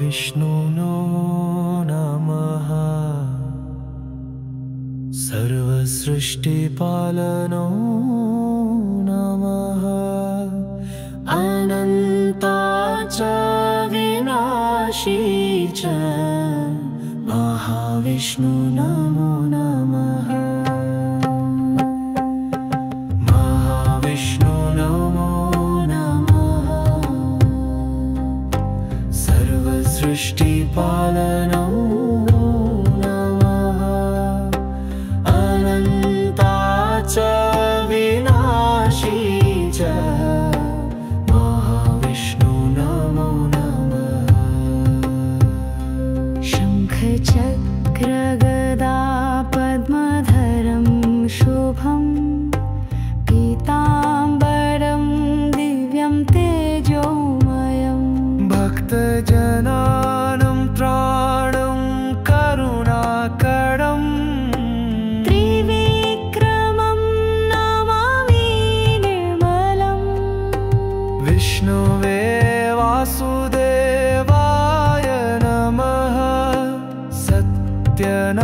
महाविष्णुनो नमः। सर्वसृष्टिपालनो नमः। अनन्ता च विनाशी च महाविष्णु नमो नमः। महाविष्णु नमो नमः। सर्वसृष्टिपालनो नमः। अनन्ता च विनाशी च महाविष्णु नमो नमः। शङ्खचक्रगदा पद्मधरं शुभं पीताम्बरं दिव्यं तेजोमयं भक्तजनानं त्राणं करुणाकरं त्रिविक्रमं नमामि निर्मलं। विष्णुवे वासुदेवाय नमः। सत्यनारायण